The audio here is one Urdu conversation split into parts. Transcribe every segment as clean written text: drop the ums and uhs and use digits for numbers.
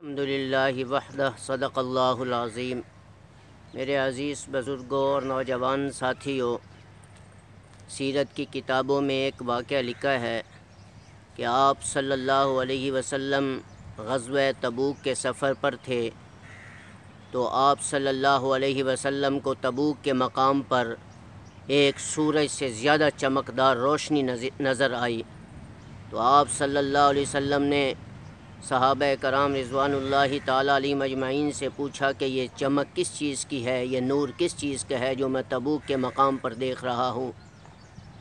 الحمدللہ وحدہ صدق اللہ العظیم۔ میرے عزیز بزرگوں اور نوجوان ساتھیوں، سیرت کی کتابوں میں ایک واقعہ لکھا ہے کہ آپ صلی اللہ علیہ وسلم غزوہ تبوک کے سفر پر تھے، تو آپ صلی اللہ علیہ وسلم کو تبوک کے مقام پر ایک سورج سے زیادہ چمکدار روشنی نظر آئی۔ تو آپ صلی اللہ علیہ وسلم نے صحابہ کرام رضوان اللہ تعالیٰ علیہم اجمعین سے پوچھا کہ یہ چمک کس چیز کی ہے، یہ نور کس چیز کا ہے جو میں تبوک کے مقام پر دیکھ رہا ہوں؟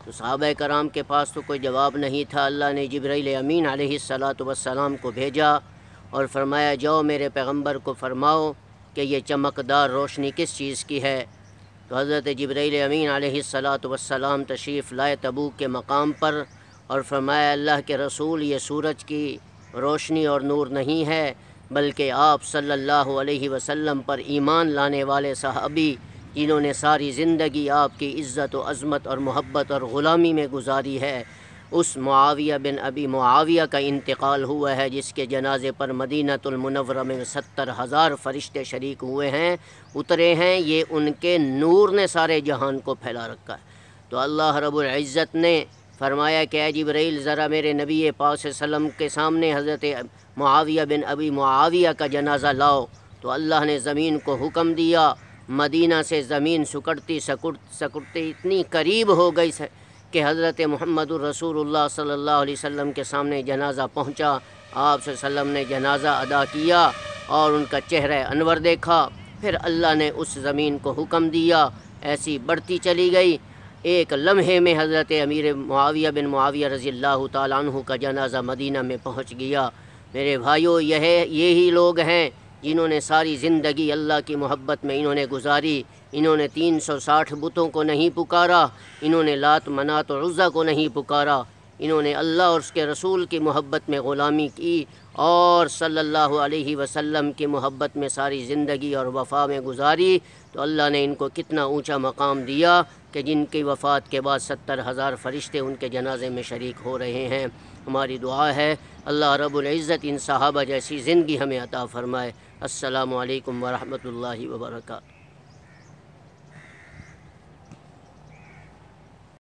تو صحابہ کرام کے پاس تو کوئی جواب نہیں تھا۔ اللہ نے جبرائیل امین علیہ السلام کو بھیجا اور فرمایا جاؤ میرے پیغمبر کو فرماؤ کہ یہ چمکدار روشنی کس چیز کی ہے۔ تو حضرت جبرائیل امین علیہ السلام تشریف لائے تبوک کے مقام پر اور فرمایا اللہ کے رسول، یہ سورج کی روشنی اور نور نہیں ہے، بلکہ آپ صلی اللہ علیہ وسلم پر ایمان لانے والے صحابی جنہوں نے ساری زندگی آپ کی عزت و عظمت اور محبت اور غلامی میں گزاری ہے، اس معاویہ بن ابی معاویہ کا انتقال ہوا ہے، جس کے جنازے پر مدینۃ المنورہ میں 70,000 فرشتے شریک ہوئے ہیں، اترے ہیں۔ یہ ان کے نور نے سارے جہان کو پھیلا رکھا ہے۔ تو اللہ رب العزت نے فرمایا کہ اے جبرائیل ذرا میرے نبی پاک صلی اللہ علیہ وسلم کے سامنے حضرت معاویہ بن ابی معاویہ کا جنازہ لاؤ۔ تو اللہ نے زمین کو حکم دیا، مدینہ سے زمین سکڑتی سکڑتی اتنی قریب ہو گئی کہ حضرت محمد الرسول اللہ صلی اللہ علیہ وسلم کے سامنے جنازہ پہنچا۔ آپ صلی اللہ علیہ وسلم نے جنازہ ادا کیا اور ان کا چہرہ انور دیکھا۔ پھر اللہ نے اس زمین کو حکم دیا، ایسی بڑھتی چلی گئی، ایک لمحے میں حضرت امیر معاویہ بن معاویہ رضی اللہ تعالیٰ عنہ کا جنازہ مدینہ میں پہنچ گیا۔ میرے بھائیوں، یہی لوگ ہیں جنہوں نے ساری زندگی اللہ کی محبت میں انہوں نے گزاری۔ انہوں نے 360 بتوں کو نہیں پکارا، انہوں نے لات منات اور عزا کو نہیں پکارا، انہوں نے اللہ اور اس کے رسول کی محبت میں غلامی کی اور صلی اللہ علیہ وسلم کی محبت میں ساری زندگی اور وفا میں گزاری۔ تو اللہ نے ان کو کتنا اونچا مقام دیا کہ جن کی وفات کے بعد 70,000 فرشتے ان کے جنازے میں شریک ہو رہے ہیں۔ ہماری دعا ہے اللہ رب العزت ان صحابہ جیسی زندگی ہمیں عطا فرمائے۔ السلام علیکم ورحمۃ اللہ وبرکاتہ۔